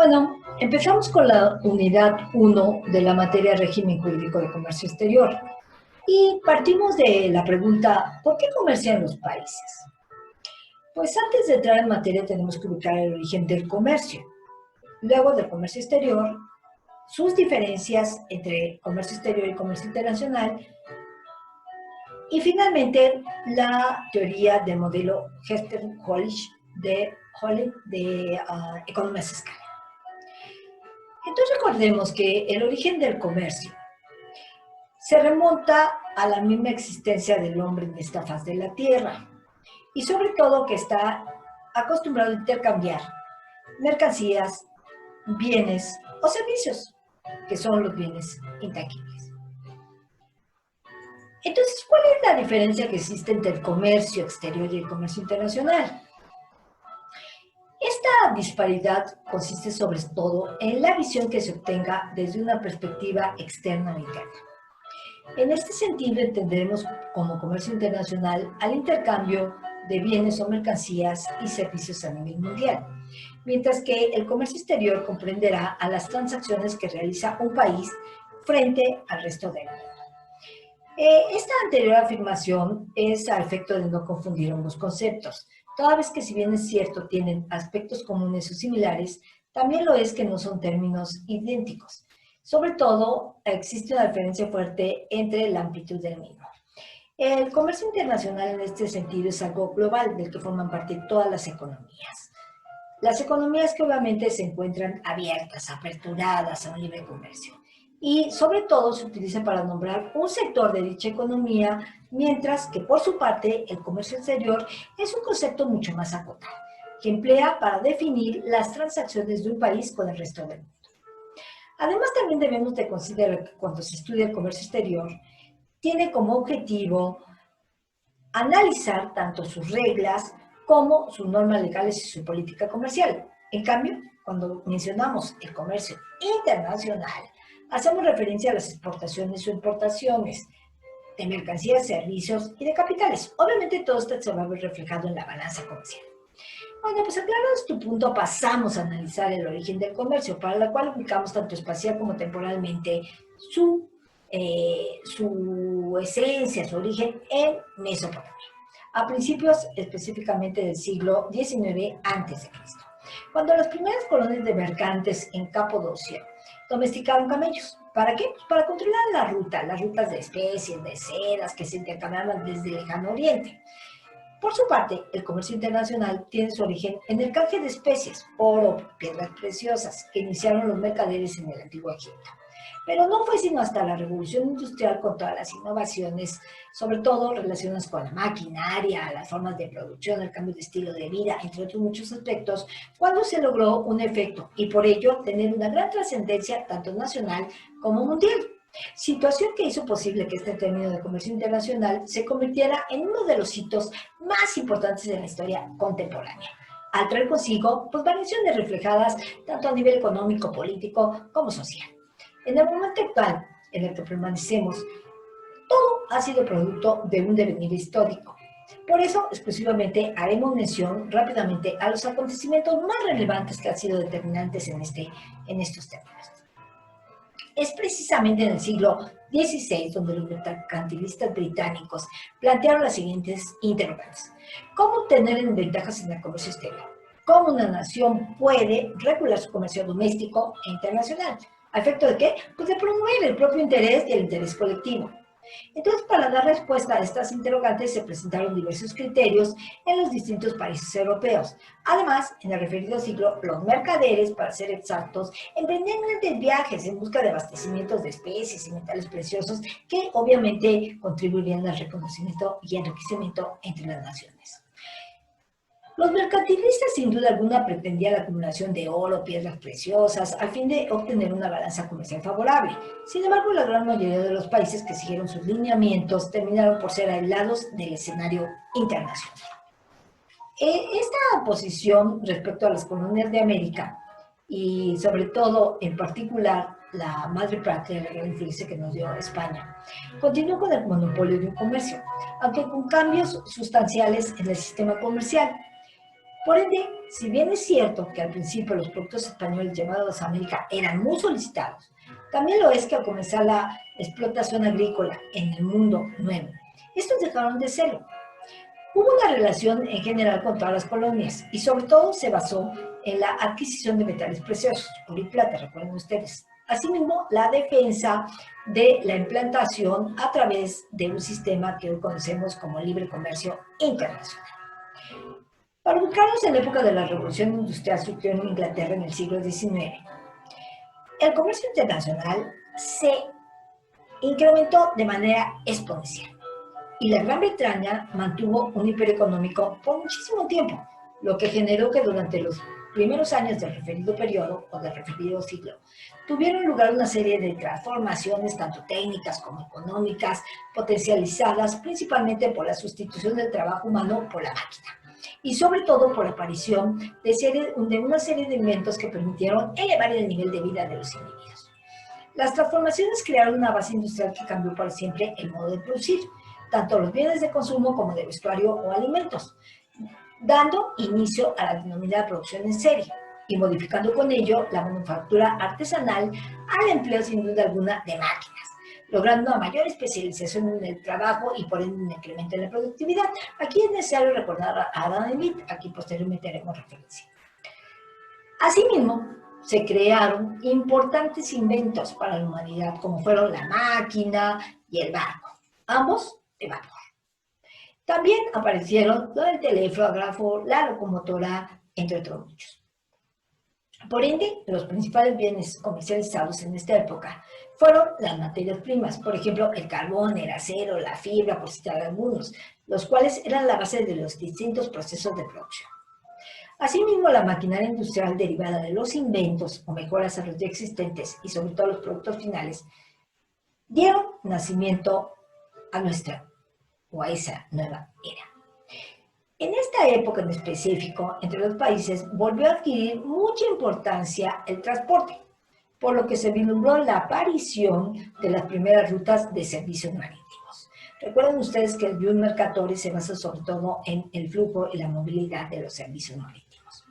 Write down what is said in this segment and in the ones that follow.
Bueno, empezamos con la unidad 1 de la materia régimen jurídico de comercio exterior y partimos de la pregunta, ¿por qué comercian los países? Pues antes de entrar en materia tenemos que ubicar el origen del comercio. Luego del comercio exterior, sus diferencias entre comercio exterior y comercio internacional y finalmente la teoría del modelo Hester-Hollich de economías de escala. Entonces recordemos que el origen del comercio se remonta a la misma existencia del hombre en esta faz de la Tierra y sobre todo que está acostumbrado a intercambiar mercancías, bienes o servicios, que son los bienes intangibles. Entonces, ¿cuál es la diferencia que existe entre el comercio exterior y el comercio internacional? Esta disparidad consiste sobre todo en la visión que se obtenga desde una perspectiva externa o interna. En este sentido, entenderemos como comercio internacional al intercambio de bienes o mercancías y servicios a nivel mundial, mientras que el comercio exterior comprenderá a las transacciones que realiza un país frente al resto del mundo. Esta anterior afirmación es a efecto de no confundir ambos conceptos, toda vez que si bien es cierto tienen aspectos comunes o similares, también lo es que no son términos idénticos. Sobre todo, existe una diferencia fuerte entre la amplitud del mismo. El comercio internacional en este sentido es algo global del que forman parte todas las economías. Las economías que obviamente se encuentran abiertas, aperturadas a un libre comercio. Y sobre todo se utiliza para nombrar un sector de dicha economía, mientras que por su parte el comercio exterior es un concepto mucho más acotado, que emplea para definir las transacciones de un país con el resto del mundo. Además, también debemos de considerar que cuando se estudia el comercio exterior, tiene como objetivo analizar tanto sus reglas como sus normas legales y su política comercial. En cambio, cuando mencionamos el comercio internacional, hacemos referencia a las exportaciones o importaciones de mercancías, servicios y de capitales. Obviamente todo esto se va a ver reflejado en la balanza comercial. Bueno, pues aclarado este punto, pasamos a analizar el origen del comercio, para la cual ubicamos tanto espacial como temporalmente su esencia, su origen en Mesopotamia, a principios específicamente del siglo XIX a.C., cuando las primeras colonias de mercantes en Capadocia domesticaron camellos. ¿Para qué? Pues para controlar las rutas de especies, de sedas que se intercambiaban desde el lejano oriente. Por su parte, el comercio internacional tiene su origen en el canje de especies, oro, piedras preciosas, que iniciaron los mercaderes en el antiguo Egipto. Pero no fue sino hasta la revolución industrial con todas las innovaciones, sobre todo relacionadas con la maquinaria, las formas de producción, el cambio de estilo de vida, entre otros muchos aspectos, cuando se logró un efecto y por ello tener una gran trascendencia tanto nacional como mundial. Situación que hizo posible que este término de comercio internacional se convirtiera en uno de los hitos más importantes de la historia contemporánea, al traer consigo variaciones reflejadas tanto a nivel económico, político como social. En el momento actual en el que permanecemos, todo ha sido producto de un devenir histórico. Por eso, exclusivamente, haremos mención rápidamente a los acontecimientos más relevantes que han sido determinantes en estos términos. Es precisamente en el siglo XVI donde los mercantilistas británicos plantearon las siguientes interrogantes. ¿Cómo obtener ventajas en el comercio exterior? ¿Cómo una nación puede regular su comercio doméstico e internacional? ¿A efecto de qué? Pues de promover el propio interés y el interés colectivo. Entonces, para dar respuesta a estas interrogantes se presentaron diversos criterios en los distintos países europeos. Además, en el referido siglo, los mercaderes, para ser exactos, emprendían grandes viajes en busca de abastecimientos de especies y metales preciosos que obviamente contribuirían al reconocimiento y enriquecimiento entre las naciones. Los mercantilistas sin duda alguna pretendían la acumulación de oro, piedras preciosas, al fin de obtener una balanza comercial favorable. Sin embargo, la gran mayoría de los países que siguieron sus lineamientos terminaron por ser aislados del escenario internacional. Esta posición respecto a las colonias de América y sobre todo en particular la madre patria, la gran influencia que nos dio España, continuó con el monopolio de un comercio, aunque con cambios sustanciales en el sistema comercial. Por ende, si bien es cierto que al principio los productos españoles llevados a América eran muy solicitados, también lo es que al comenzar la explotación agrícola en el mundo nuevo, estos dejaron de serlo. Hubo una relación en general con todas las colonias y sobre todo se basó en la adquisición de metales preciosos, oro y plata, recuerden ustedes. Asimismo, la defensa de la implantación a través de un sistema que hoy conocemos como libre comercio internacional. Para ubicarnos en la época de la Revolución Industrial surgió en Inglaterra en el siglo XIX, el comercio internacional se incrementó de manera exponencial y la Gran Bretaña mantuvo un imperio económico por muchísimo tiempo, lo que generó que durante los primeros años del referido periodo o del referido siglo tuvieron lugar una serie de transformaciones tanto técnicas como económicas, potencializadas principalmente por la sustitución del trabajo humano por la máquina y sobre todo por la aparición de una serie de inventos que permitieron elevar el nivel de vida de los individuos. Las transformaciones crearon una base industrial que cambió para siempre el modo de producir, tanto los bienes de consumo como de vestuario o alimentos, dando inicio a la denominada producción en serie y modificando con ello la manufactura artesanal al empleo sin duda alguna de máquinas, logrando una mayor especialización en el trabajo y por ende un incremento en la productividad. Aquí es necesario recordar a Adam Smith, aquí posteriormente haremos referencia. Asimismo, se crearon importantes inventos para la humanidad, como fueron la máquina y el barco, ambos de vapor. También aparecieron el telégrafo, la locomotora, entre otros muchos. Por ende, los principales bienes comercializados en esta época fueron las materias primas, por ejemplo, el carbón, el acero, la fibra, por citar algunos, los cuales eran la base de los distintos procesos de producción. Asimismo, la maquinaria industrial derivada de los inventos o mejoras a los ya existentes y sobre todo los productos finales, dieron nacimiento a nuestra o a esa nueva era. En esta época en específico, entre los países, volvió a adquirir mucha importancia el transporte, por lo que se vislumbró la aparición de las primeras rutas de servicios marítimos. Recuerden ustedes que el Ius Mercatoris se basa sobre todo en el flujo y la movilidad de los servicios marítimos.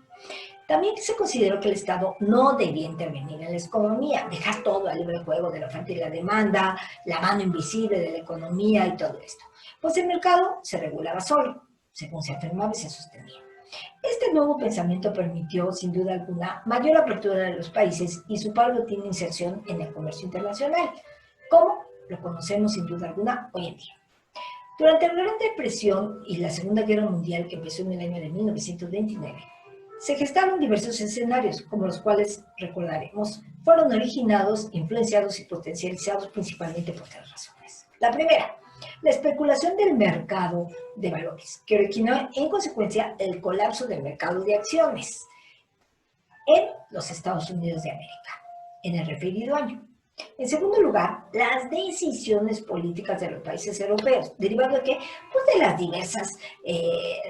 También se consideró que el Estado no debía intervenir en la economía, dejar todo al libre juego de la oferta y la demanda, la mano invisible de la economía y todo esto. Pues el mercado se regulaba solo, según se afirmaba y se sostenía. Este nuevo pensamiento permitió, sin duda alguna, mayor apertura de los países y su paulatina inserción en el comercio internacional, como lo conocemos sin duda alguna hoy en día. Durante la Gran Depresión y la Segunda Guerra Mundial, que empezó en el año de 1929, se gestaron diversos escenarios, como los cuales recordaremos, fueron originados, influenciados y potencializados principalmente por tres razones. La primera, la especulación del mercado de valores, que originó en consecuencia el colapso del mercado de acciones en los Estados Unidos de América, en el referido año. En segundo lugar, las decisiones políticas de los países europeos, derivado de qué? Pues de las diversas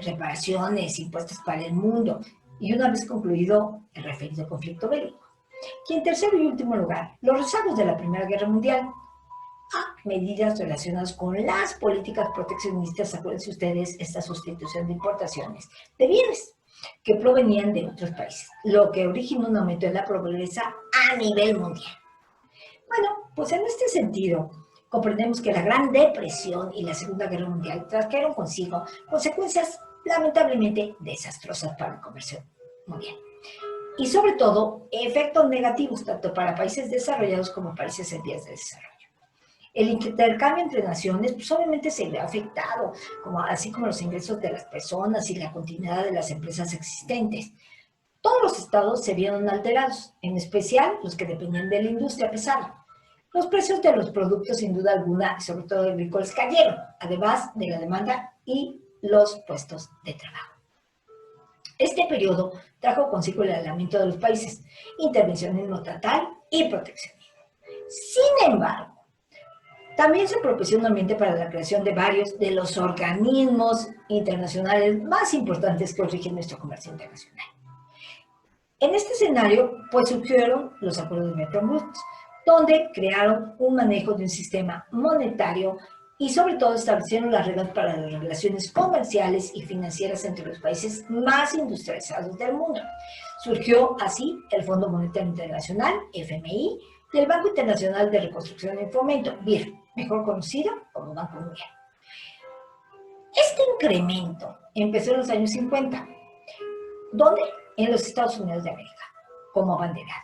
reparaciones impuestas para el mundo, y una vez concluido el referido conflicto bélico. Y en tercer y último lugar, los rezagos de la Primera Guerra Mundial, a medidas relacionadas con las políticas proteccionistas, acuérdense ustedes, esta sustitución de importaciones de bienes que provenían de otros países, lo que originó un aumento de la pobreza a nivel mundial. Bueno, pues en este sentido, comprendemos que la Gran Depresión y la Segunda Guerra Mundial trajeron consigo consecuencias lamentablemente desastrosas para el comercio mundial. Y sobre todo, efectos negativos tanto para países desarrollados como países en vías de desarrollo. El intercambio entre naciones pues obviamente se ve afectado, así como los ingresos de las personas y la continuidad de las empresas existentes. Todos los estados se vieron alterados, en especial los que dependían de la industria pesada. Los precios de los productos, sin duda alguna, sobre todo agrícolas, cayeron, además de la demanda y los puestos de trabajo. Este periodo trajo consigo el aislamiento de los países, intervencionismo estatal y proteccionismo. Sin embargo, también se propició un ambiente para la creación de varios de los organismos internacionales más importantes que rigen nuestro comercio internacional. En este escenario, pues surgieron los acuerdos de Bretton Woods, donde crearon un manejo de un sistema monetario y sobre todo establecieron las reglas para las relaciones comerciales y financieras entre los países más industrializados del mundo. Surgió así el Fondo Monetario Internacional, FMI, y el Banco Internacional de Reconstrucción y Fomento, BIR, mejor conocido como Banco Mundial. Este incremento empezó en los años 50. ¿Dónde? En los Estados Unidos de América, como abanderado.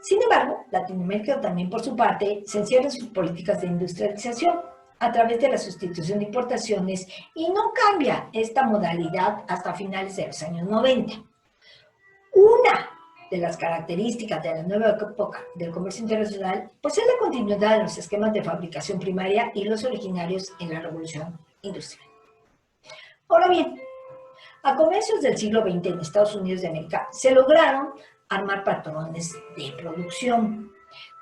Sin embargo, Latinoamérica también, por su parte, se encierra en sus políticas de industrialización a través de la sustitución de importaciones y no cambia esta modalidad hasta finales de los años 90. Una de las características de la nueva época del comercio internacional, pues es la continuidad de los esquemas de fabricación primaria y los originarios en la revolución industrial. Ahora bien, a comienzos del siglo XX en Estados Unidos de América se lograron armar patrones de producción.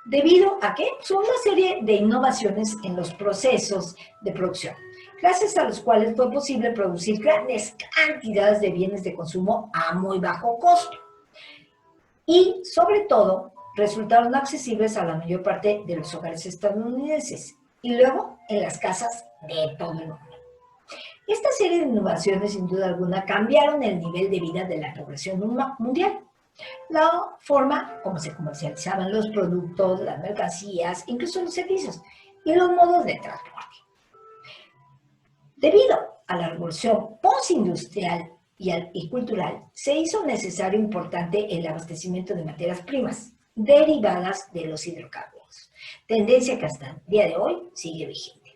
¿Debido a qué? Son una serie de innovaciones en los procesos de producción, gracias a los cuales fue posible producir grandes cantidades de bienes de consumo a muy bajo costo. Y, sobre todo, resultaron accesibles a la mayor parte de los hogares estadounidenses y luego en las casas de todo el mundo. Esta serie de innovaciones, sin duda alguna, cambiaron el nivel de vida de la población mundial. La forma como se comercializaban los productos, las mercancías, incluso los servicios y los modos de transporte. Debido a la revolución postindustrial y cultural, se hizo necesario e importante el abastecimiento de materias primas derivadas de los hidrocarburos, tendencia que hasta el día de hoy sigue vigente.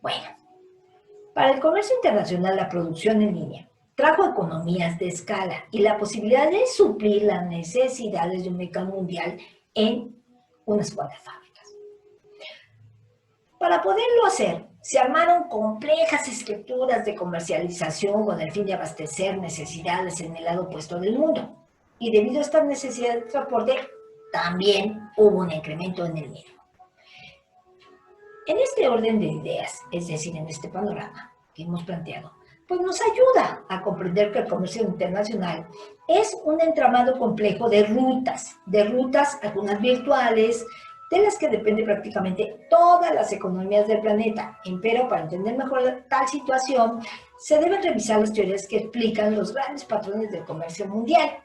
Bueno, para el comercio internacional, la producción en línea trajo economías de escala y la posibilidad de suplir las necesidades de un mercado mundial en unas cuantas fábricas. Para poderlo hacer, se armaron complejas estructuras de comercialización con el fin de abastecer necesidades en el lado opuesto del mundo. Y debido a esta necesidad de transporte, también hubo un incremento en el mismo. En este orden de ideas, es decir, en este panorama que hemos planteado, pues nos ayuda a comprender que el comercio internacional es un entramado complejo de rutas, algunas virtuales, de las que depende prácticamente todas las economías del planeta. Empero, para entender mejor tal situación, se deben revisar las teorías que explican los grandes patrones del comercio mundial,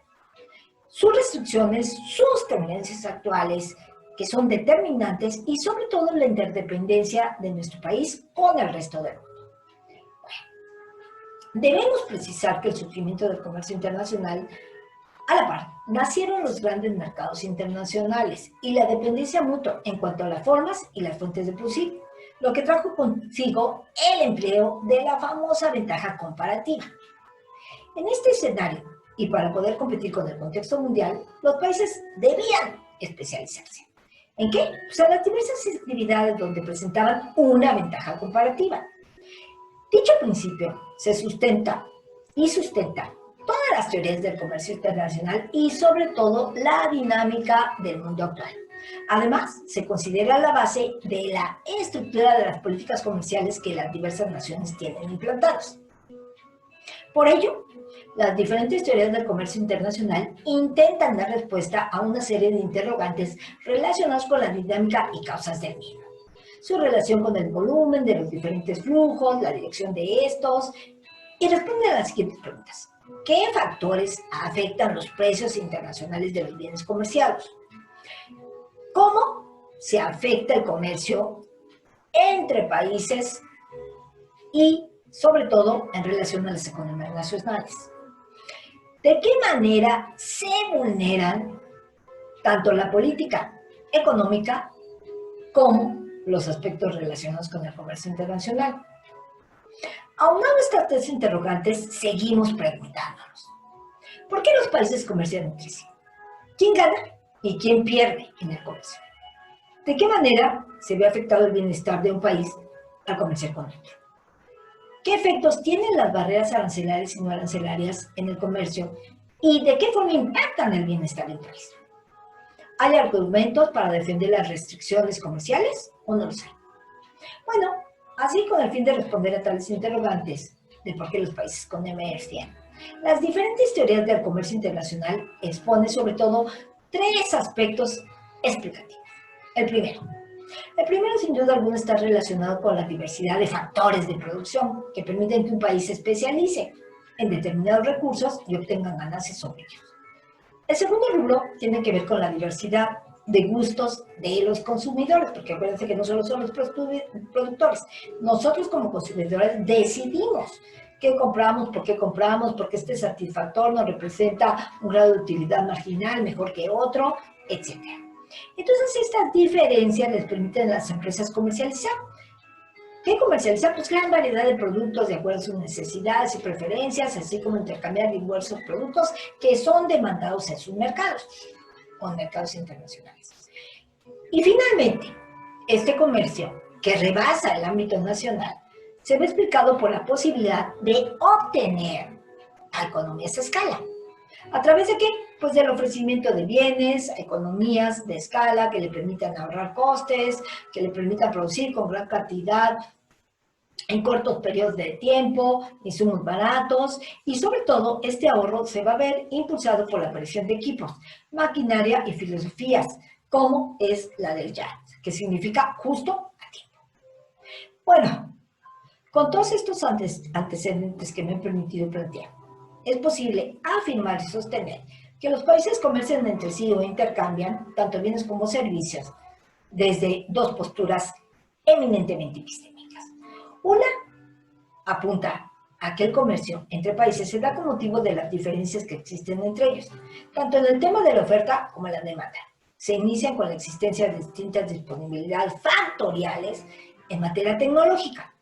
sus restricciones, sus tendencias actuales, que son determinantes, y sobre todo la interdependencia de nuestro país con el resto del mundo. Debemos precisar que el surgimiento del comercio internacional, a la par, nacieron los grandes mercados internacionales y la dependencia mutua en cuanto a las formas y las fuentes de producir, lo que trajo consigo el empleo de la famosa ventaja comparativa. En este escenario, y para poder competir con el contexto mundial, los países debían especializarse. ¿En qué? Pues en las diversas actividades donde presentaban una ventaja comparativa. Dicho principio se sustenta todas las teorías del comercio internacional y sobre todo la dinámica del mundo actual. Además, se considera la base de la estructura de las políticas comerciales que las diversas naciones tienen implantadas. Por ello, las diferentes teorías del comercio internacional intentan dar respuesta a una serie de interrogantes relacionados con la dinámica y causas del mismo, su relación con el volumen de los diferentes flujos, la dirección de estos, y responde a las siguientes preguntas. ¿Qué factores afectan los precios internacionales de los bienes comerciados? ¿Cómo se afecta el comercio entre países y, sobre todo, en relación a las economías nacionales? ¿De qué manera se vulneran tanto la política económica como los aspectos relacionados con el comercio internacional? Aunado a estas tres interrogantes, seguimos preguntándonos: ¿por qué los países comercian entre sí? ¿Quién gana y quién pierde en el comercio? ¿De qué manera se ve afectado el bienestar de un país al comerciar con otro? ¿Qué efectos tienen las barreras arancelarias y no arancelarias en el comercio? ¿Y de qué forma impactan el bienestar del país? ¿Hay argumentos para defender las restricciones comerciales o no los hay? Bueno, así, con el fin de responder a tales interrogantes de por qué los países comercian, las diferentes teorías del comercio internacional exponen sobre todo tres aspectos explicativos. El primero, El primero, sin duda alguna, está relacionado con la diversidad de factores de producción que permiten que un país se especialice en determinados recursos y obtengan ganancias sobre ellos. El segundo rubro tiene que ver con la diversidad de gustos de los consumidores, porque acuérdense que no solo son los productores, nosotros como consumidores decidimos qué compramos, porque este satisfactor nos representa un grado de utilidad marginal mejor que otro, etc. Entonces, estas diferencias les permiten a las empresas comercializar. ¿Qué comercializar? Pues gran variedad de productos de acuerdo a sus necesidades y preferencias, así como intercambiar diversos productos que son demandados en sus mercados o en mercados internacionales. Y finalmente, este comercio, que rebasa el ámbito nacional, se ve explicado por la posibilidad de obtener economías a escala. ¿A través de qué? Pues del ofrecimiento de bienes, economías de escala que le permitan ahorrar costes, que le permitan producir con gran cantidad en cortos periodos de tiempo, insumos baratos y sobre todo este ahorro se va a ver impulsado por la aparición de equipos, maquinaria y filosofías, como es la del JAT, que significa justo a tiempo. Bueno, con todos estos antecedentes que me he permitido plantear, es posible afirmar y sostener que los países comercian entre sí o intercambian tanto bienes como servicios desde dos posturas eminentemente epistémicas. Una apunta a que el comercio entre países se da con motivo de las diferencias que existen entre ellos, tanto en el tema de la oferta como en la demanda. Se inician con la existencia de distintas disponibilidades factoriales en materia tecnológica.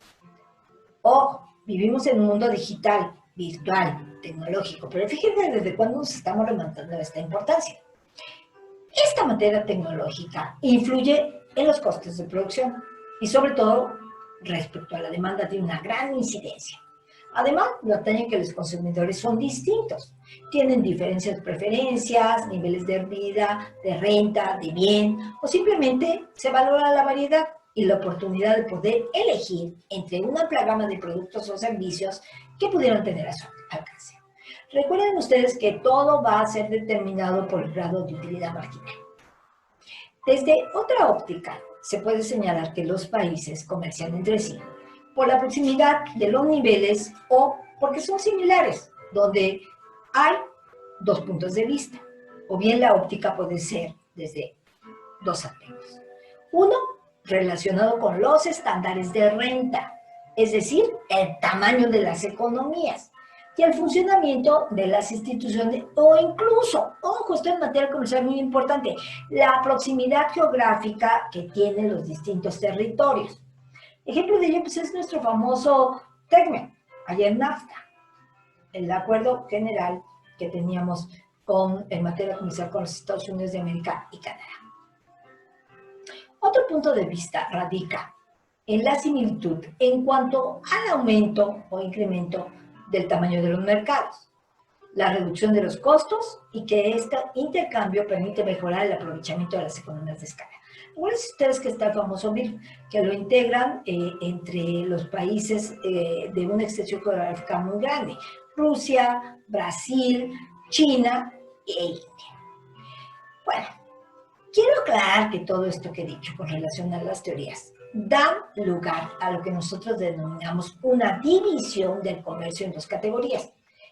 Ojo, vivimos en un mundo digital, virtual, tecnológico, pero fíjense desde cuándo nos estamos remontando esta importancia. Esta materia tecnológica influye en los costes de producción y sobre todo respecto a la demanda tiene una gran incidencia. Además, notan que los consumidores son distintos, tienen diferentes preferencias, niveles de vida, de renta, de bien, o simplemente se valora la variedad y la oportunidad de poder elegir entre una amplia gama de productos o servicios que pudieran tener a su alcance. Recuerden ustedes que todo va a ser determinado por el grado de utilidad marginal. Desde otra óptica, se puede señalar que los países comercian entre sí por la proximidad de los niveles o porque son similares, donde hay dos puntos de vista, o bien la óptica puede ser desde dos aspectos. Uno, relacionado con los estándares de renta, es decir, el tamaño de las economías y el funcionamiento de las instituciones o incluso, ojo, esto en materia comercial muy importante, la proximidad geográfica que tienen los distintos territorios. Ejemplo de ello pues, es nuestro famoso TECMEC, allá en NAFTA, el acuerdo general que teníamos en materia comercial con los Estados Unidos de América y Canadá. Otro punto de vista radica en la similitud en cuanto al aumento o incremento del tamaño de los mercados, la reducción de los costos y que este intercambio permite mejorar el aprovechamiento de las economías de escala. Acuérdense ustedes que está el famoso BRIC, que lo integran entre los países de una extensión geográfica muy grande, Rusia, Brasil, China e India. Bueno, quiero aclarar que todo esto que he dicho con relación a las teorías dan lugar a lo que nosotros denominamos una división del comercio en dos categorías.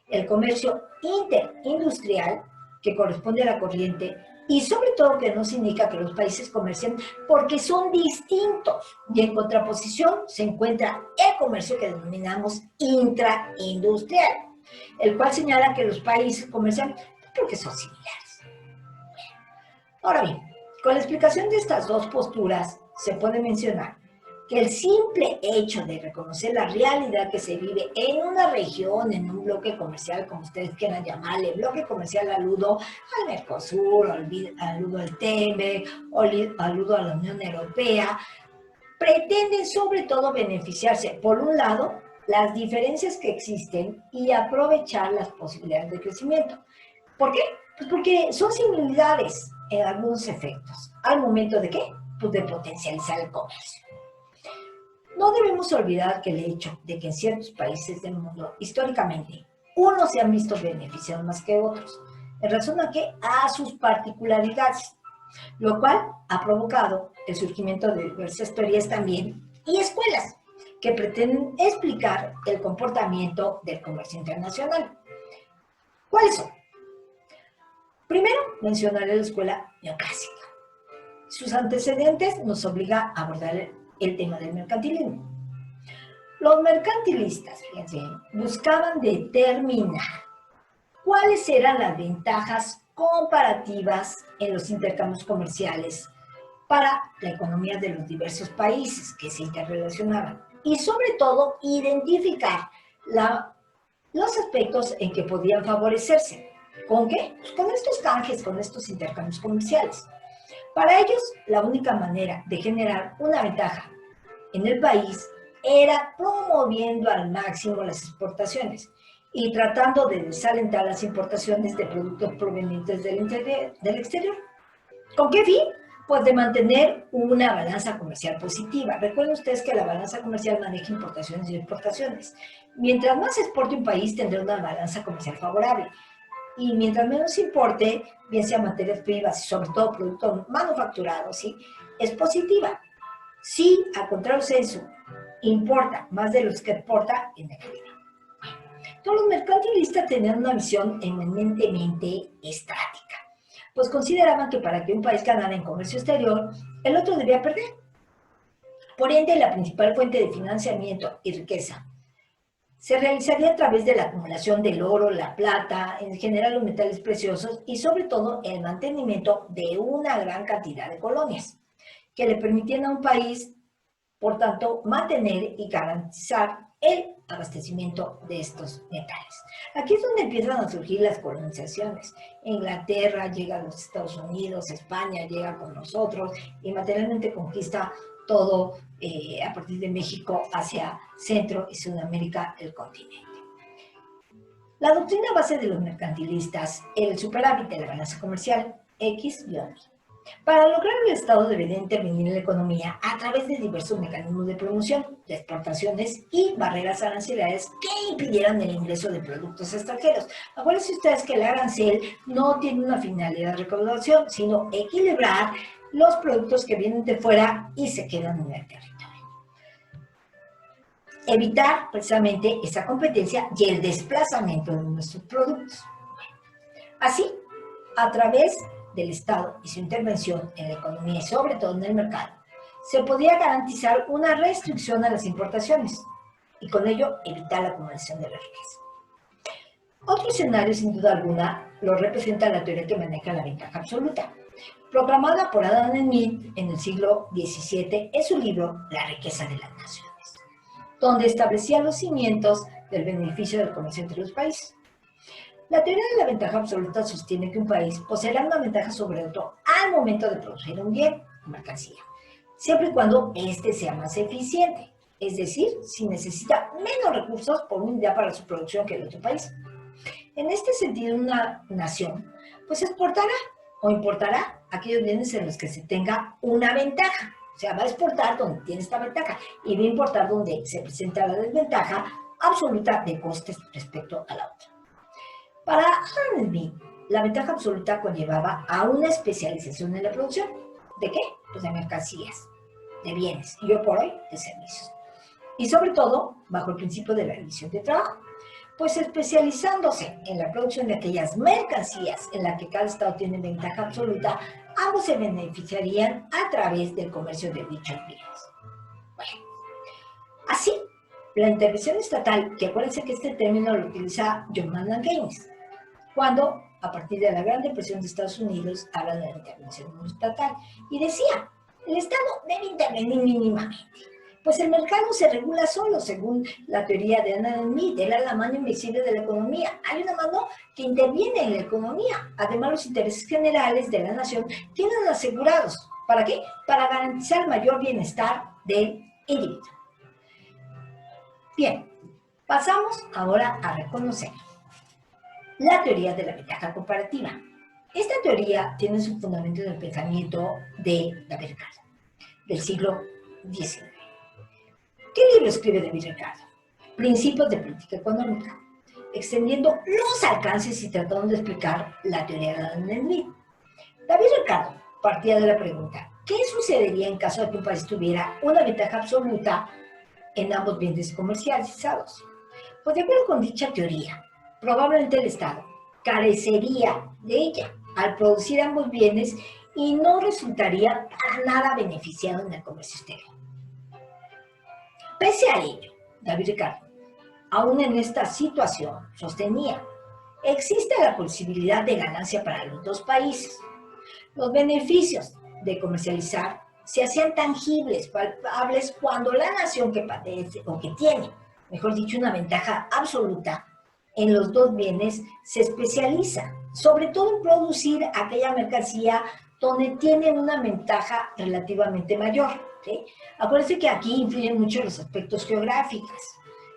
El comercio interindustrial, que corresponde a la corriente, y sobre todo que nos indica que los países comercian porque son distintos. Y en contraposición se encuentra el comercio que denominamos intraindustrial, el cual señala que los países comercian porque son similares. Ahora bien, con la explicación de estas dos posturas, se puede mencionar que el simple hecho de reconocer la realidad que se vive en una región, en un bloque comercial, como ustedes quieran llamarle, bloque comercial aludo al Mercosur, aludo al TEMEC, aludo a la Unión Europea, pretenden sobre todo beneficiarse, por un lado, las diferencias que existen y aprovechar las posibilidades de crecimiento. ¿Por qué? Pues porque son similares en algunos efectos. ¿Al momento de qué? Pues de potencializar el comercio. No debemos olvidar que el hecho de que en ciertos países del mundo, históricamente, unos se han visto beneficiados más que otros, en razón a que a sus particularidades. lo cual ha provocado el surgimiento de diversas teorías también y escuelas que pretenden explicar el comportamiento del comercio internacional. ¿Cuáles son? Primero, mencionaré la escuela neoclásica. Sus antecedentes nos obligan a abordar el tema del mercantilismo. Los mercantilistas, fíjense, buscaban determinar cuáles eran las ventajas comparativas en los intercambios comerciales para la economía de los diversos países que se interrelacionaban y sobre todo identificar los aspectos en que podían favorecerse. ¿Con qué? Pues con estos canjes, con estos intercambios comerciales. Para ellos, la única manera de generar una ventaja en el país era promoviendo al máximo las exportaciones y tratando de desalentar las importaciones de productos provenientes del exterior. ¿Con qué fin? Pues de mantener una balanza comercial positiva. Recuerden ustedes que la balanza comercial maneja importaciones y exportaciones. Mientras más exporte un país, tendrá una balanza comercial favorable. Y mientras menos importe, bien sea materias primas y sobre todo productos manufacturados, ¿sí?, es positiva. Si, al contrario de eso, importa más de los que exporta, es negativa. Todos los mercantilistas tenían una visión eminentemente estática, pues consideraban que para que un país ganara en comercio exterior, el otro debía perder. Por ende, la principal fuente de financiamiento y riqueza se realizaría a través de la acumulación del oro, la plata, en general los metales preciosos y sobre todo el mantenimiento de una gran cantidad de colonias que le permitían a un país, por tanto, mantener y garantizar el abastecimiento de estos metales. Aquí es donde empiezan a surgir las colonizaciones. Inglaterra llega a los Estados Unidos, España llega con nosotros y materialmente conquista todo a partir de México hacia Centro y Sudamérica, el continente. La doctrina base de los mercantilistas era el superávit de la balanza comercial X-Y. Para lograr el Estado debería intervenir en la economía a través de diversos mecanismos de promoción, de exportaciones y barreras arancelarias que impidieran el ingreso de productos extranjeros. Acuérdense ustedes que el arancel no tiene una finalidad de recaudación, sino equilibrar los productos que vienen de fuera y se quedan en el territorio. Evitar precisamente esa competencia y el desplazamiento de nuestros productos. Así, a través del Estado y su intervención en la economía y sobre todo en el mercado, se podía garantizar una restricción a las importaciones y con ello evitar la acumulación de la riqueza. Otro escenario, sin duda alguna, lo representa la teoría que maneja la ventaja absoluta, proclamada por Adam Smith en el siglo XVII en su libro La riqueza de las naciones, donde establecía los cimientos del beneficio del comercio entre los países. La teoría de la ventaja absoluta sostiene que un país poseerá una ventaja sobre otro al momento de producir un bien o mercancía, siempre y cuando éste sea más eficiente, es decir, si necesita menos recursos por unidad para su producción que el otro país. En este sentido, una nación pues exportará o importará aquellos bienes en los que se tenga una ventaja. O sea, va a exportar donde tiene esta ventaja y va a importar donde se presenta la desventaja absoluta de costes respecto a la otra. Para Adam Smith, la ventaja absoluta conllevaba a una especialización en la producción. ¿De qué? Pues de mercancías, de bienes y hoy por hoy de servicios. Y sobre todo, bajo el principio de la división de trabajo, pues especializándose en la producción de aquellas mercancías en las que cada estado tiene ventaja absoluta, ambos se beneficiarían a través del comercio de dichos bienes. Bueno, así, la intervención estatal, que acuérdense que este término lo utiliza John Maynard Keynes, cuando, a partir de la Gran Depresión de Estados Unidos, habla de la intervención estatal. Y decía, el Estado debe intervenir mínimamente, pues el mercado se regula solo, según la teoría de Adam Smith, era la mano invisible de la economía. Hay una mano que interviene en la economía. Además, los intereses generales de la nación quedan asegurados. ¿Para qué? Para garantizar el mayor bienestar del individuo. Bien, pasamos ahora a reconocer la teoría de la ventaja comparativa. Esta teoría tiene su fundamento en el pensamiento de David Ricardo, del siglo XIX. ¿Qué libro escribe David Ricardo? Principios de política económica, extendiendo los alcances y tratando de explicar la teoría de Adam Smith. David Ricardo partía de la pregunta, ¿qué sucedería en caso de que un país tuviera una ventaja absoluta en ambos bienes comercializados? Pues de acuerdo con dicha teoría, probablemente el Estado carecería de ella al producir ambos bienes y no resultaría para nada beneficiado en el comercio exterior. Pese a ello, David Ricardo, aún en esta situación, sostenía, existe la posibilidad de ganancia para los dos países. Los beneficios de comercializar se hacían tangibles, palpables, cuando la nación que padece o que tiene, mejor dicho, una ventaja absoluta en los dos bienes, se especializa, sobre todo en producir aquella mercancía donde tiene una ventaja relativamente mayor. ¿Sí? Acuérdense que aquí influyen mucho los aspectos geográficos,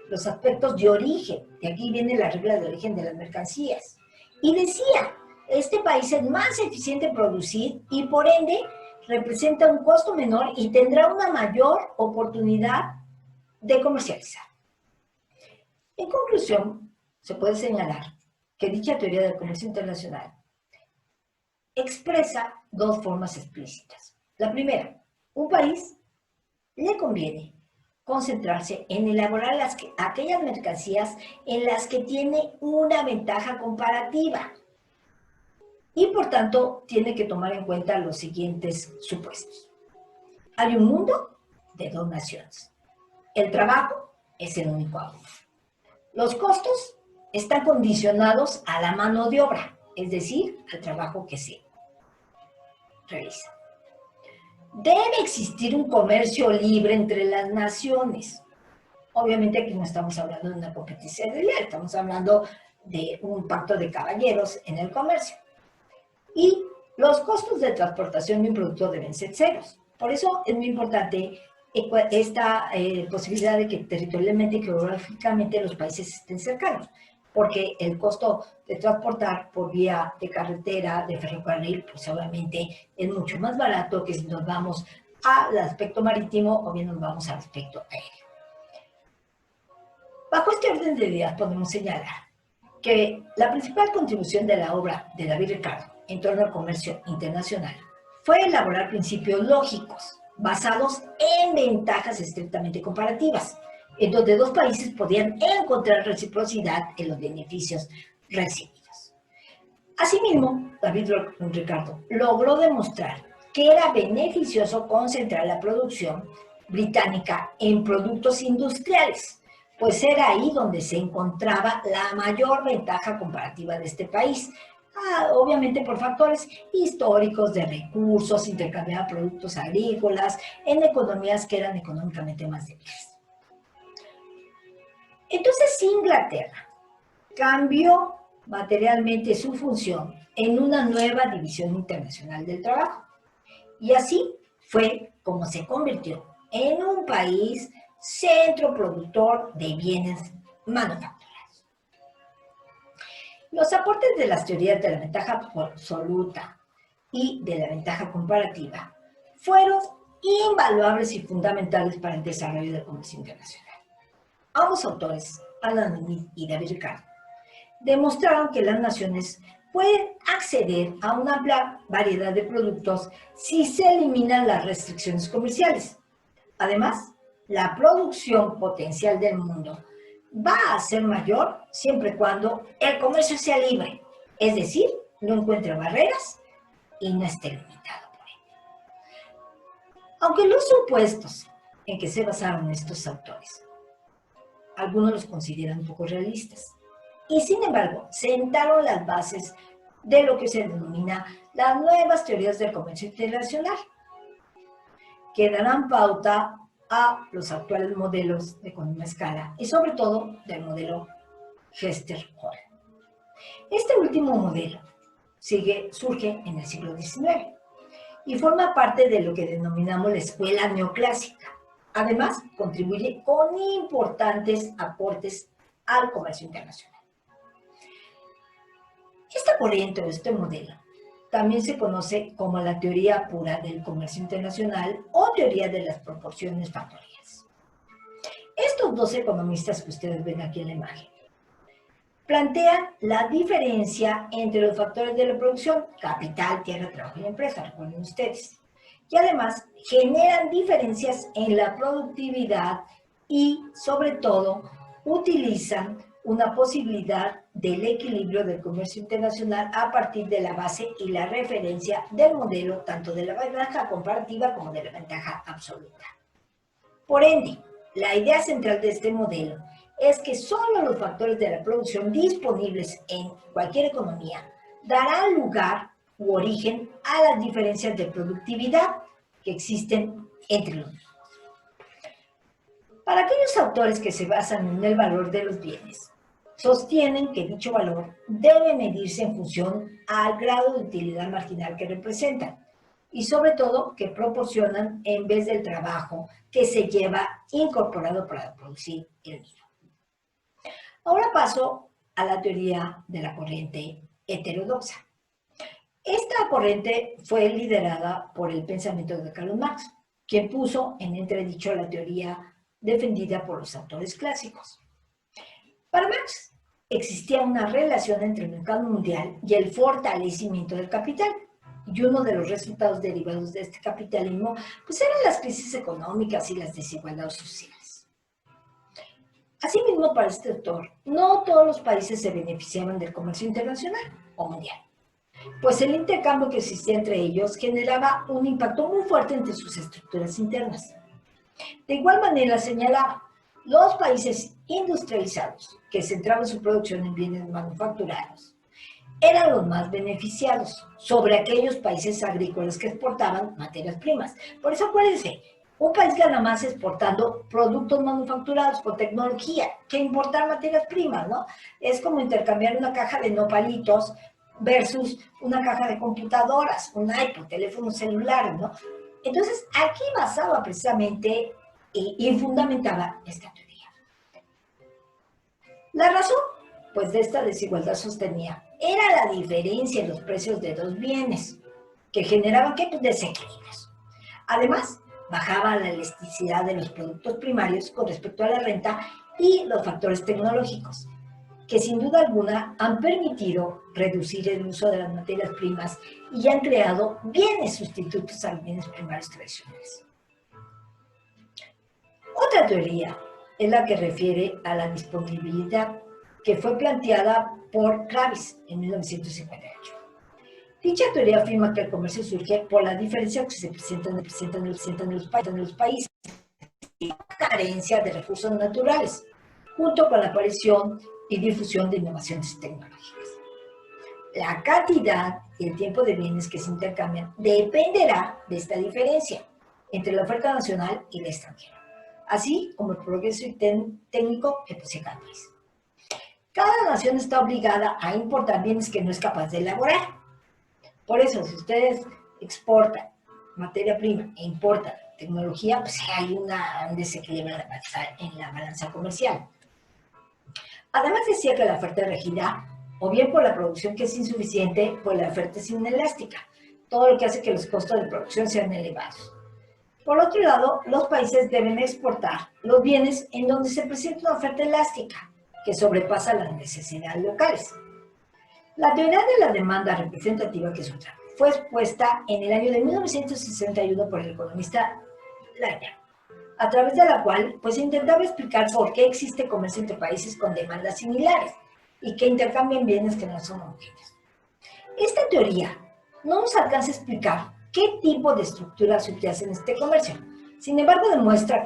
los aspectos de origen, de aquí viene la regla de origen de las mercancías. Y decía, este país es más eficiente en producir y por ende representa un costo menor y tendrá una mayor oportunidad de comercializar. En conclusión, se puede señalar que dicha teoría del comercio internacional expresa dos formas explícitas. La primera, un país le conviene concentrarse en elaborar aquellas mercancías en las que tiene una ventaja comparativa y por tanto tiene que tomar en cuenta los siguientes supuestos. Hay un mundo de dos naciones. El trabajo es el único aún. Los costos están condicionados a la mano de obra, es decir, al trabajo que se realiza. Debe existir un comercio libre entre las naciones. Obviamente aquí no estamos hablando de una competencia desleal, estamos hablando de un pacto de caballeros en el comercio. Y los costos de transportación de un producto deben ser ceros. Por eso es muy importante esta posibilidad de que territorialmente y geográficamente los países estén cercanos, porque el costo de transportar por vía de carretera, de ferrocarril, pues obviamente es mucho más barato que si nos vamos al aspecto marítimo o bien nos vamos al aspecto aéreo. Bajo este orden de ideas podemos señalar que la principal contribución de la obra de David Ricardo en torno al comercio internacional fue elaborar principios lógicos basados en ventajas estrictamente comparativas, en donde dos países podían encontrar reciprocidad en los beneficios recibidos. Asimismo, David Ricardo logró demostrar que era beneficioso concentrar la producción británica en productos industriales, pues era ahí donde se encontraba la mayor ventaja comparativa de este país, obviamente por factores históricos de recursos, intercambiar productos agrícolas en economías que eran económicamente más débiles. Entonces Inglaterra cambió materialmente su función en una nueva división internacional del trabajo. Y así fue como se convirtió en un país centro productor de bienes manufacturados. Los aportes de las teorías de la ventaja absoluta y de la ventaja comparativa fueron invaluables y fundamentales para el desarrollo del comercio internacional. Ambos autores, Alan Smith y David Ricardo, demostraron que las naciones pueden acceder a una amplia variedad de productos si se eliminan las restricciones comerciales. Además, la producción potencial del mundo va a ser mayor siempre y cuando el comercio sea libre, es decir, no encuentre barreras y no esté limitado por ello. Aunque los supuestos en que se basaron estos autores, algunos los consideran un poco realistas, y sin embargo, sentaron las bases de lo que se denomina las nuevas teorías del comercio internacional, que darán pauta a los actuales modelos de economía a escala y sobre todo del modelo Hester-Hall. Este último modelo surge en el siglo XIX y forma parte de lo que denominamos la escuela neoclásica. Además, contribuye con importantes aportes al comercio internacional. Esta corriente o este modelo también se conoce como la teoría pura del comercio internacional o teoría de las proporciones factoriales. Estos dos economistas que ustedes ven aquí en la imagen plantean la diferencia entre los factores de la producción, capital, tierra, trabajo y empresa, recuerden ustedes. Y además generan diferencias en la productividad y, sobre todo, utilizan una posibilidad del equilibrio del comercio internacional a partir de la base y la referencia del modelo tanto de la ventaja comparativa como de la ventaja absoluta. Por ende, la idea central de este modelo es que solo los factores de la producción disponibles en cualquier economía darán lugar u origen a las diferencias de productividad que existen entre los mismos. Para aquellos autores que se basan en el valor de los bienes, sostienen que dicho valor debe medirse en función al grado de utilidad marginal que representan y sobre todo que proporcionan en vez del trabajo que se lleva incorporado para producir el mismo. Ahora paso a la teoría de la corriente heterodoxa. Esta corriente fue liderada por el pensamiento de Karl Marx, quien puso en entredicho la teoría defendida por los autores clásicos. Para Marx, existía una relación entre el mercado mundial y el fortalecimiento del capital. Y uno de los resultados derivados de este capitalismo pues eran las crisis económicas y las desigualdades sociales. Asimismo, para este autor, no todos los países se beneficiaban del comercio internacional o mundial, pues el intercambio que existía entre ellos generaba un impacto muy fuerte entre sus estructuras internas. De igual manera, señalaba, los países industrializados, que centraban su producción en bienes manufacturados, eran los más beneficiados sobre aquellos países agrícolas que exportaban materias primas. Por eso acuérdense, un país gana más exportando productos manufacturados con tecnología que importar materias primas, ¿no? Es como intercambiar una caja de nopalitos versus una caja de computadoras, un iPod, teléfono celular, ¿no? Entonces, aquí basaba precisamente y fundamentaba esta teoría. La razón, pues, de esta desigualdad sostenida era la diferencia en los precios de dos bienes, que generaban ¿qué? Desequilibrios. Además, bajaba la elasticidad de los productos primarios con respecto a la renta y los factores tecnológicos, que sin duda alguna han permitido reducir el uso de las materias primas y han creado bienes sustitutos a los bienes primarios tradicionales. Otra teoría es la que refiere a la disponibilidad, que fue planteada por Travis en 1958. Dicha teoría afirma que el comercio surge por la diferencia que se presenta en los países y la carencia de recursos naturales, junto con la aparición y difusión de innovaciones tecnológicas. La cantidad y el tiempo de bienes que se intercambian dependerá de esta diferencia entre la oferta nacional y la extranjera, así como el progreso técnico que posee cada país. Cada nación está obligada a importar bienes que no es capaz de elaborar. Por eso, si ustedes exportan materia prima e importan tecnología, pues hay un desequilibrio en la balanza comercial. Además decía que la oferta es regida o bien por la producción que es insuficiente, pues la oferta es inelástica, todo lo que hace que los costos de producción sean elevados. Por otro lado, los países deben exportar los bienes en donde se presenta una oferta elástica, que sobrepasa las necesidades locales. La teoría de la demanda representativa, que es otra, fue expuesta en el año de 1961 por el economista Layard, a través de la cual pues intentaba explicar por qué existe comercio entre países con demandas similares y que intercambian bienes que no son homogéneos. Esta teoría no nos alcanza a explicar qué tipo de estructuras subyacen en este comercio. Sin embargo, demuestra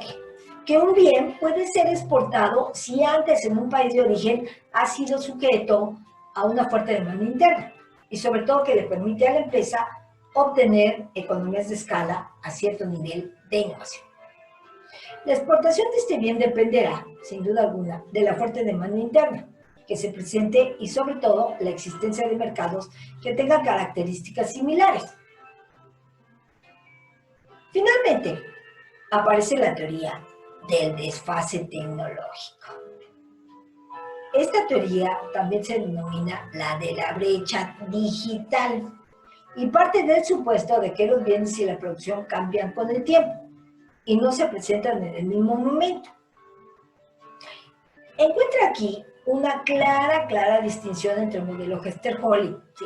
que un bien puede ser exportado si antes en un país de origen ha sido sujeto a una fuerte demanda interna y sobre todo que le permite a la empresa obtener economías de escala a cierto nivel de innovación. La exportación de este bien dependerá, sin duda alguna, de la fuerte demanda interna que se presente y sobre todo la existencia de mercados que tengan características similares. Finalmente, aparece la teoría del desfase tecnológico. Esta teoría también se denomina la de la brecha digital y parte del supuesto de que los bienes y la producción cambian con el tiempo y no se presentan en el mismo momento. Encuentra aquí una clara distinción entre el modelo Hester-Holly, ¿sí?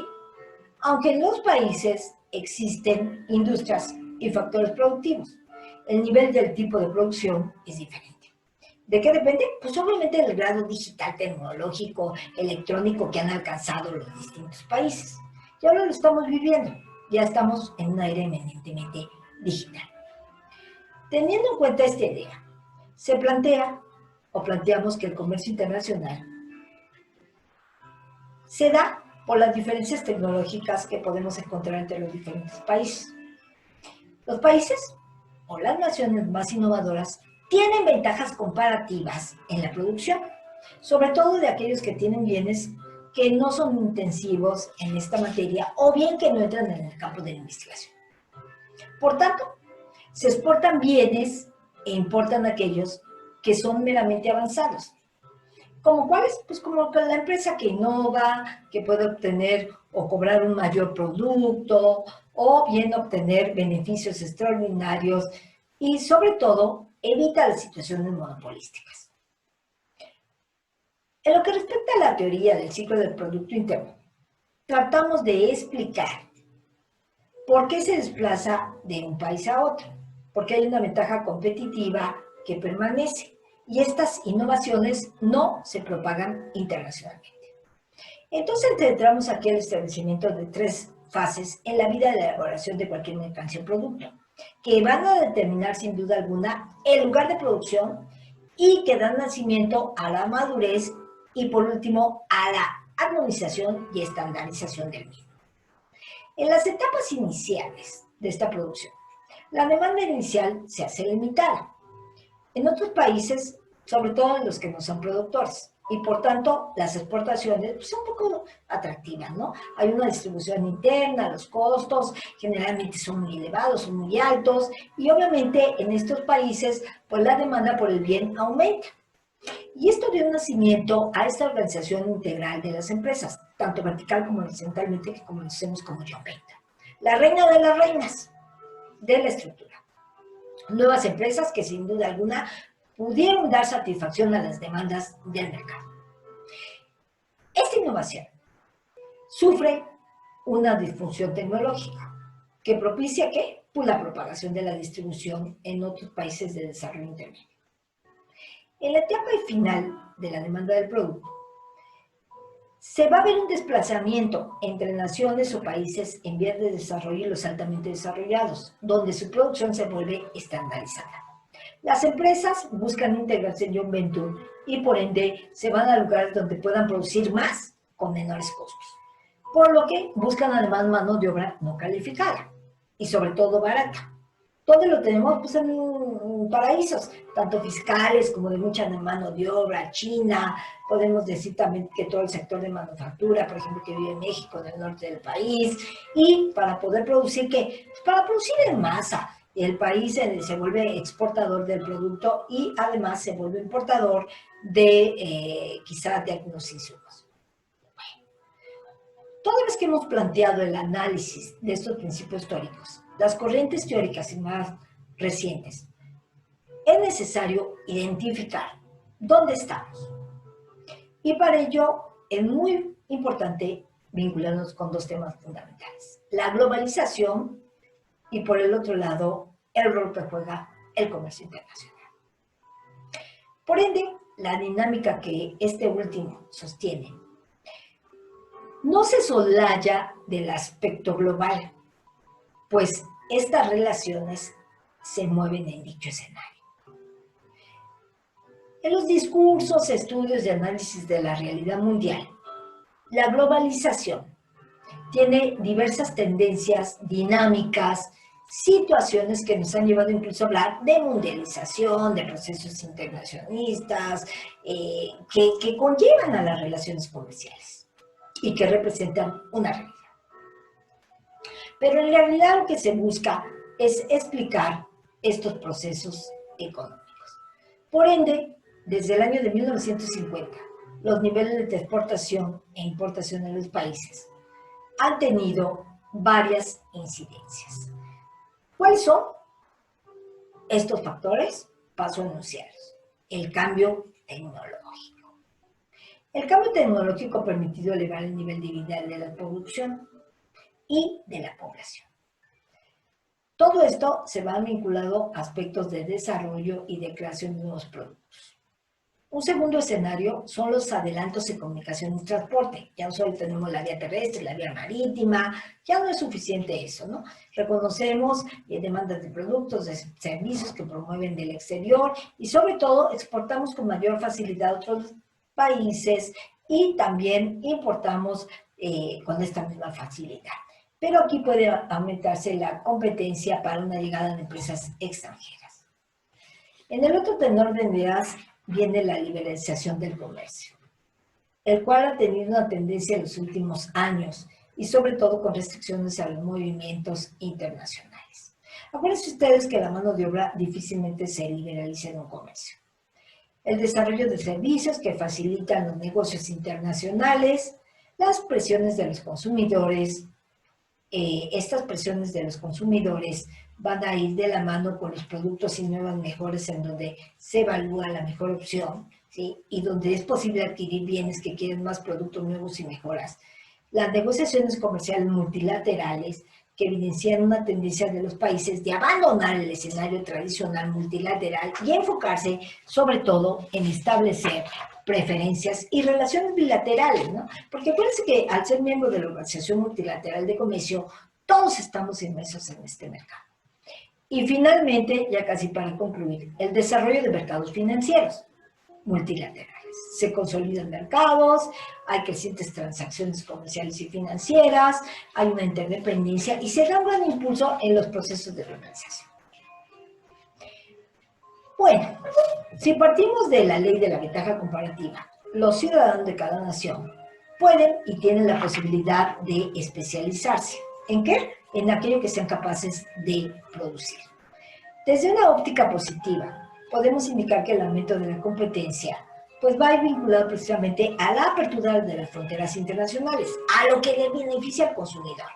Aunque en los países existen industrias y factores productivos, el nivel del tipo de producción es diferente. ¿De qué depende? Pues obviamente del grado digital, tecnológico, electrónico que han alcanzado los distintos países. Y ahora lo estamos viviendo, ya estamos en una era eminentemente digital. Teniendo en cuenta esta idea, se plantea o planteamos que el comercio internacional se da por las diferencias tecnológicas que podemos encontrar entre los diferentes países. Los países o las naciones más innovadoras tienen ventajas comparativas en la producción, sobre todo de aquellos que tienen bienes que no son intensivos en esta materia o bien que no entran en el campo de la investigación. Por tanto, se exportan bienes e importan aquellos que son meramente avanzados. ¿Como cuáles? Pues como la empresa que innova, que puede obtener o cobrar un mayor producto, o bien obtener beneficios extraordinarios y, sobre todo, evita las situaciones monopolísticas. En lo que respecta a la teoría del ciclo del Producto Interno, tratamos de explicar por qué se desplaza de un país a otro, porque hay una ventaja competitiva que permanece y estas innovaciones no se propagan internacionalmente. Entonces entramos aquí al establecimiento de 3 fases en la vida de la elaboración de cualquier mercancía o producto, que van a determinar sin duda alguna el lugar de producción y que dan nacimiento a la madurez y por último a la armonización y estandarización del mismo. En las etapas iniciales de esta producción, la demanda inicial se hace limitada. En otros países, sobre todo en los que no son productores, y por tanto las exportaciones pues, son un poco atractivas, ¿no? Hay una distribución interna, los costos generalmente son muy elevados, son muy altos, y obviamente en estos países pues la demanda por el bien aumenta. Y esto dio nacimiento a esta organización integral de las empresas, tanto vertical como horizontalmente, que conocemos como John Venta. La reina de las reinas de la estructura. Nuevas empresas que sin duda alguna pudieron dar satisfacción a las demandas del mercado. Esta innovación sufre una disfunción tecnológica que propicia ¿qué? Pues la propagación de la distribución en otros países de desarrollo intermedio. En la etapa final de la demanda del producto, se va a ver un desplazamiento entre naciones o países en vías de desarrollo y los altamente desarrollados, donde su producción se vuelve estandarizada. Las empresas buscan integrarse en Joint Venture y por ende se van a lugares donde puedan producir más con menores costos. Por lo que buscan además mano de obra no calificada y sobre todo barata. ¿Dónde lo tenemos? Pues en paraísos, tanto fiscales como de mucha mano de obra, China, podemos decir también que todo el sector de manufactura, por ejemplo, que vive en México, en el norte del país, y para poder producir, ¿qué? Pues para producir en masa, el país se vuelve exportador del producto y además se vuelve importador de quizás de algunos insumos. Toda vez que hemos planteado el análisis de estos principios históricos, las corrientes teóricas y más recientes, es necesario identificar dónde estamos. Y para ello es muy importante vincularnos con 2 temas fundamentales. La globalización y por el otro lado, el rol que juega el comercio internacional. Por ende, la dinámica que este último sostiene no se solaya del aspecto global, pues estas relaciones se mueven en dicho escenario. En los discursos, estudios y análisis de la realidad mundial, la globalización tiene diversas tendencias dinámicas, situaciones que nos han llevado incluso a hablar de mundialización, de procesos internacionalistas, que conllevan a las relaciones comerciales y que representan una realidad. Pero en realidad lo que se busca es explicar estos procesos económicos. Por ende, desde el año de 1950, los niveles de exportación e importación en los países han tenido varias incidencias. ¿Cuáles son estos factores? Paso a enunciarlos. El cambio tecnológico. El cambio tecnológico ha permitido elevar el nivel de vida de la producción y de la población. Todo esto se va vinculado a aspectos de desarrollo y de creación de nuevos productos. Un segundo escenario son los adelantos en comunicación y transporte. Ya no solo tenemos la vía terrestre, la vía marítima, ya no es suficiente eso, ¿no? Reconocemos demandas de productos, de servicios que promueven del exterior y sobre todo exportamos con mayor facilidad a otros países y también importamos con esta misma facilidad. Pero aquí puede aumentarse la competencia para una llegada de empresas extranjeras. En el otro tenor de ideas viene la liberalización del comercio, el cual ha tenido una tendencia en los últimos años y sobre todo con restricciones a los movimientos internacionales. Acuérdense ustedes que la mano de obra difícilmente se liberaliza en un comercio. El desarrollo de servicios que facilitan los negocios internacionales, las presiones de los consumidores, estas presiones de los consumidores van a ir de la mano con los productos y nuevas mejores en donde se evalúa la mejor opción, ¿sí? Y donde es posible adquirir bienes que quieren más productos nuevos y mejoras. Las negociaciones comerciales multilaterales que evidencian una tendencia de los países de abandonar el escenario tradicional multilateral y enfocarse sobre todo en establecer preferencias y relaciones bilaterales, ¿no? Porque acuérdense que al ser miembro de la Organización Multilateral de Comercio, todos estamos inmersos en este mercado. Y finalmente, ya casi para concluir, el desarrollo de mercados financieros multilaterales. Se consolidan mercados, hay crecientes transacciones comerciales y financieras, hay una interdependencia y se da un gran impulso en los procesos de globalización. Bueno, si partimos de la ley de la ventaja comparativa, los ciudadanos de cada nación pueden y tienen la posibilidad de especializarse. ¿En qué? En aquello que sean capaces de producir. Desde una óptica positiva, podemos indicar que el aumento de la competencia pues va a ir vinculado precisamente a la apertura de las fronteras internacionales, a lo que le beneficia al consumidor.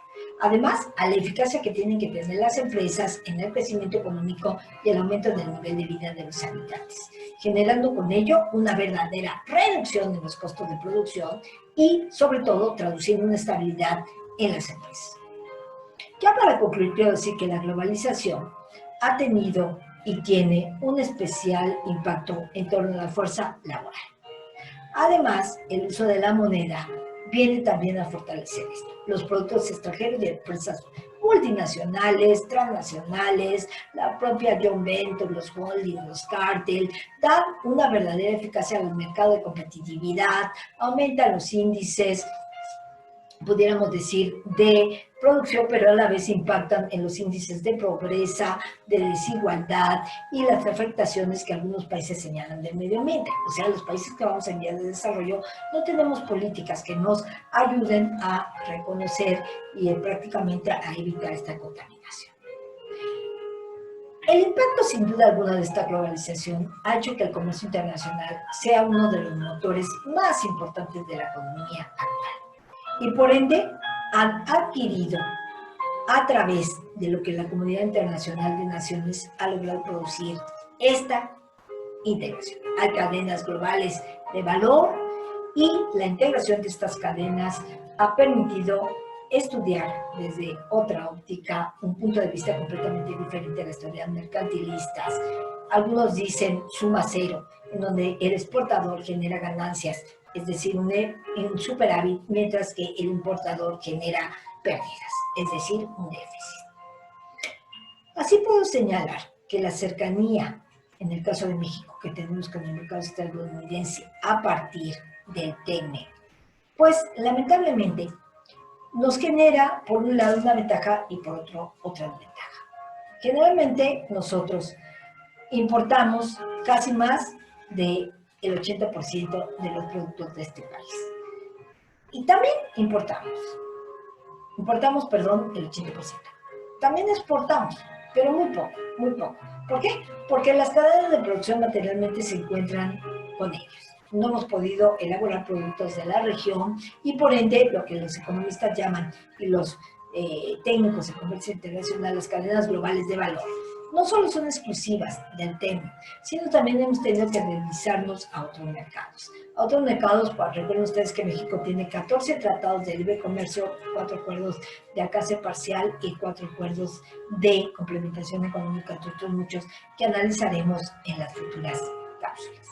Además, a la eficacia que tienen que tener las empresas en el crecimiento económico y el aumento del nivel de vida de los habitantes, generando con ello una verdadera reducción de los costos de producción y, sobre todo, traduciendo una estabilidad en las empresas. Ya para concluir, quiero decir que la globalización ha tenido y tiene un especial impacto en torno a la fuerza laboral. Además, el uso de la moneda viene también a fortalecer esto. Los productos extranjeros de empresas multinacionales, transnacionales, la propia John Venture, los holdings, los cárteles, dan una verdadera eficacia al mercado de competitividad, aumentan los índices, pudiéramos decir, de producción, pero a la vez impactan en los índices de pobreza, de desigualdad y las afectaciones que algunos países señalan del medio ambiente. O sea, los países que vamos en vías de desarrollo no tenemos políticas que nos ayuden a reconocer y prácticamente a evitar esta contaminación. El impacto, sin duda alguna, de esta globalización ha hecho que el comercio internacional sea uno de los motores más importantes de la economía actual. Y por ende han adquirido a través de lo que la comunidad internacional de naciones ha logrado producir esta integración. Hay cadenas globales de valor y la integración de estas cadenas ha permitido estudiar desde otra óptica un punto de vista completamente diferente a las teorías mercantilistas. Algunos dicen suma cero, en donde el exportador genera ganancias, es decir, un superávit, mientras que el importador genera pérdidas, es decir, un déficit. Así puedo señalar que la cercanía, en el caso de México, que tenemos con el mercado estadounidense a partir del TECMEC, pues lamentablemente nos genera, por un lado, una ventaja y por otro, otra desventaja. Generalmente nosotros importamos casi más del 80% de los productos de este país. Y también importamos el 80%. También exportamos, pero muy poco, muy poco. ¿Por qué? Porque las cadenas de producción materialmente se encuentran con ellos. No hemos podido elaborar productos de la región y por ende lo que los economistas llaman y los técnicos de comercio internacional las cadenas globales de valor no solo son exclusivas del tema, sino también hemos tenido que revisarnos a otros mercados. A otros mercados, pues, recuerden ustedes que México tiene 14 tratados de libre comercio, 4 acuerdos de alcance parcial y 4 acuerdos de complementación económica, entre otros muchos, que analizaremos en las futuras cápsulas.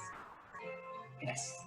Gracias.